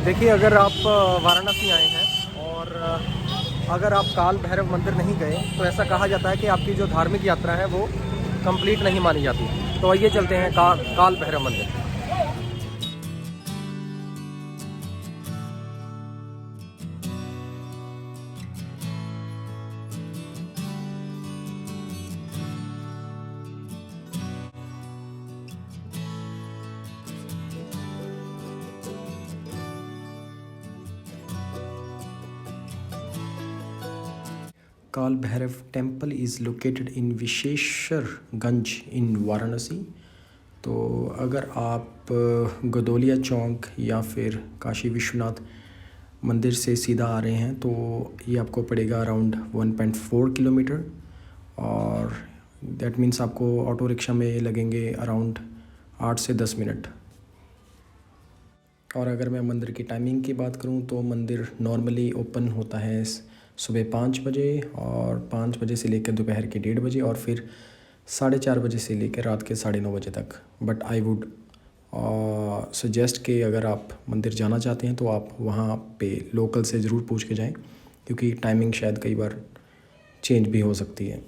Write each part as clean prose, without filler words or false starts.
देखिए, अगर आप वाराणसी आए हैं और अगर आप काल भैरव मंदिर नहीं गए तो ऐसा कहा जाता है कि आपकी जो धार्मिक यात्रा है वो कंप्लीट नहीं मानी जाती। तो आइए चलते हैं काल Bhairav mandir. Kaal Bhairav temple is located in Vishweshwarganj in Varanasi. तो अगर आप गदोलिया चौक या फिर काशी विश्वनाथ मंदिर से सीधा आ रहे हैं तो ये आपको पड़ेगा अराउंड 1.4 किलोमीटर, और दैट मीन्स आपको ऑटो रिक्शा में लगेंगे अराउंड 8 से 10 मिनट। और अगर मैं मंदिर की टाइमिंग की बात करूं तो मंदिर नॉर्मली ओपन होता है सुबह 5 बजे, और 5 बजे से लेकर दोपहर के 1:30 बजे, और फिर 4:30 बजे से लेकर रात के 9:30 बजे तक। बट आई वुड सजेस्ट कि अगर आप मंदिर जाना चाहते हैं तो आप वहाँ पे लोकल से ज़रूर पूछ के जाएं, क्योंकि टाइमिंग शायद कई बार चेंज भी हो सकती है।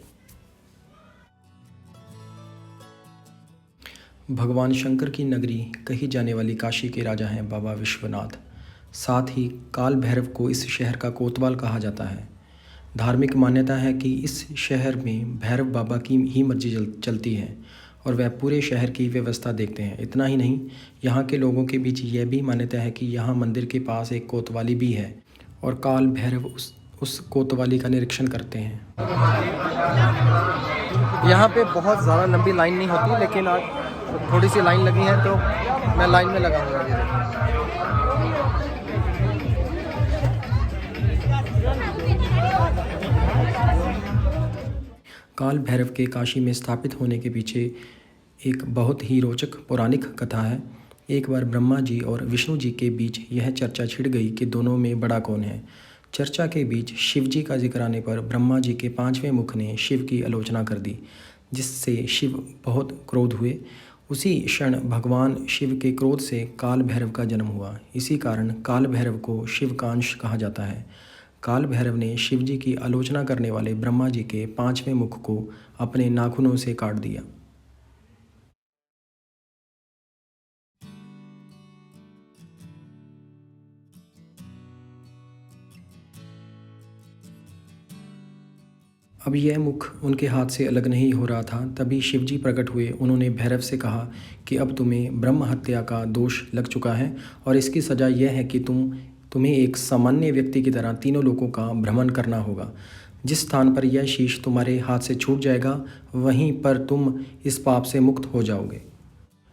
भगवान शंकर की नगरी कही जाने वाली काशी के राजा हैं बाबा विश्वनाथ। साथ ही काल भैरव को इस शहर का कोतवाल कहा जाता है। धार्मिक मान्यता है कि इस शहर में भैरव बाबा की ही मर्जी चलती है और वह पूरे शहर की व्यवस्था देखते हैं। इतना ही नहीं, यहाँ के लोगों के बीच यह भी मान्यता है कि यहाँ मंदिर के पास एक कोतवाली भी है और काल भैरव उस कोतवाली का निरीक्षण करते हैं। यहाँ पे बहुत ज़्यादा लंबी लाइन नहीं होती, लेकिन आज थोड़ी सी लाइन लगी है तो मैं लाइन में लगा हुआ हूँ। काल भैरव के काशी में स्थापित होने के पीछे एक बहुत ही रोचक पौराणिक कथा है। एक बार ब्रह्मा जी और विष्णु जी के बीच यह चर्चा छिड़ गई कि दोनों में बड़ा कौन है। चर्चा के बीच शिव जी का जिक्र आने पर ब्रह्मा जी के 5वें मुख ने शिव की आलोचना कर दी, जिससे शिव बहुत क्रोध हुए। उसी क्षण भगवान शिव के क्रोध से काल भैरव का जन्म हुआ। इसी कारण काल भैरव को शिव का अंश कहा जाता है। काल भैरव ने शिव जी की आलोचना करने वाले ब्रह्मा जी के 5वें मुख को अपने नाखूनों से काट दिया। अब यह मुख उनके हाथ से अलग नहीं हो रहा था। तभी शिवजी प्रकट हुए। उन्होंने भैरव से कहा कि अब तुम्हें ब्रह्म हत्या का दोष लग चुका है और इसकी सज़ा यह है कि तुम्हें एक सामान्य व्यक्ति की तरह तीनों लोकों का भ्रमण करना होगा। जिस स्थान पर यह शीश तुम्हारे हाथ से छूट जाएगा वहीं पर तुम इस पाप से मुक्त हो जाओगे।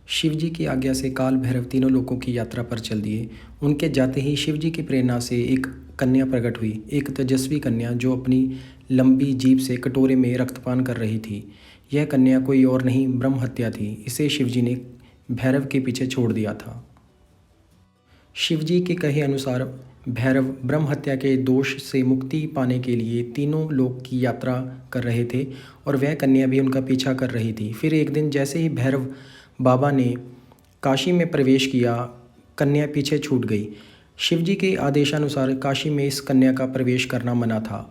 शिवजी की आज्ञा से काल भैरव तीनों लोकों की यात्रा पर चल दिए। उनके जाते ही शिवजी की प्रेरणा से एक कन्या प्रकट हुई, एक तेजस्वी कन्या जो अपनी लंबी जीभ से कटोरे में रक्तपान कर रही थी। यह कन्या कोई और नहीं, ब्रह्म हत्या थी। इसे शिवजी ने भैरव के पीछे छोड़ दिया था। शिवजी के कहे अनुसार भैरव ब्रह्म हत्या के दोष से मुक्ति पाने के लिए तीनों लोक की यात्रा कर रहे थे और वह कन्या भी उनका पीछा कर रही थी। फिर एक दिन जैसे ही भैरव बाबा ने काशी में प्रवेश किया, कन्या पीछे छूट गई। शिवजी के आदेशानुसार काशी में इस कन्या का प्रवेश करना मना था।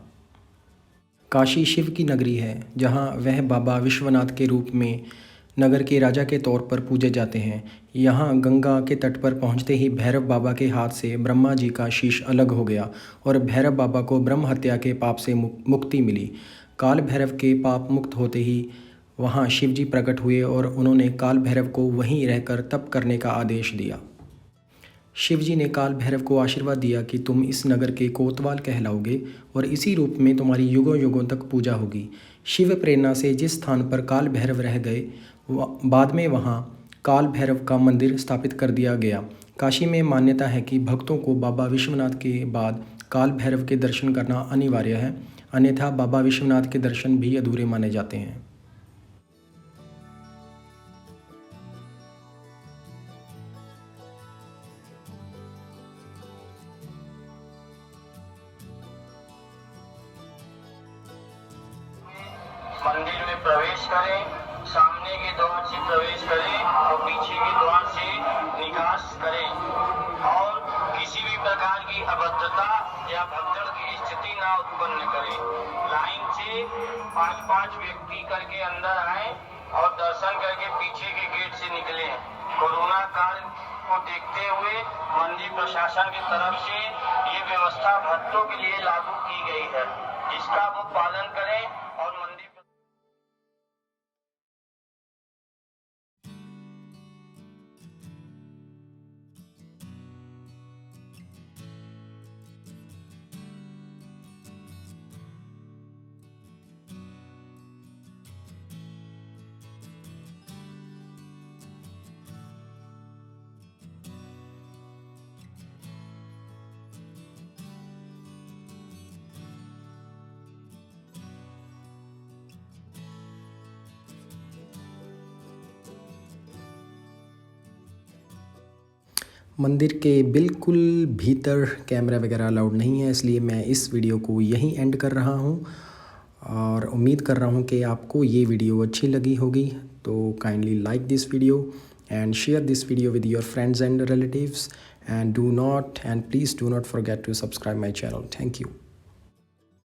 काशी शिव की नगरी है, जहाँ वह बाबा विश्वनाथ के रूप में नगर के राजा के तौर पर पूजे जाते हैं। यहाँ गंगा के तट पर पहुँचते ही भैरव बाबा के हाथ से ब्रह्मा जी का शीश अलग हो गया और भैरव बाबा को ब्रह्म हत्या के पाप से मुक्ति मिली। काल भैरव के पाप मुक्त होते ही वहाँ शिवजी प्रकट हुए और उन्होंने काल भैरव को वहीं रहकर तप करने का आदेश दिया। शिवजी ने काल भैरव को आशीर्वाद दिया कि तुम इस नगर के कोतवाल कहलाओगे और इसी रूप में तुम्हारी युगों युगों तक पूजा होगी। शिव प्रेरणा से जिस स्थान पर काल भैरव रह गए, बाद में वहाँ काल भैरव का मंदिर स्थापित कर दिया गया। काशी में मान्यता है कि भक्तों को बाबा विश्वनाथ के बाद काल भैरव के दर्शन करना अनिवार्य है, अन्यथा बाबा विश्वनाथ के दर्शन भी अधूरे माने जाते हैं। मंदिर में प्रवेश करें, सामने के द्वार से प्रवेश करें और पीछे के द्वार से निकास करें और किसी भी या भगदड़ की स्थिति ना उत्पन्न करे। लाइन से 5-5 व्यक्ति करके अंदर आए और दर्शन करके पीछे के गेट से निकले। कोरोना काल को देखते हुए मंदिर प्रशासन की तरफ से ये व्यवस्था भक्तों के लिए लागू की गई है, जिसका वो पालन करें और मंदिर मंदिर के बिल्कुल भीतर कैमरा वगैरह अलाउड नहीं है, इसलिए मैं इस वीडियो को यहीं एंड कर रहा हूँ और उम्मीद कर रहा हूँ कि आपको ये वीडियो अच्छी लगी होगी। तो kindly like this video and share this video with your friends and relatives, and please do not forget to subscribe my channel. Thank you.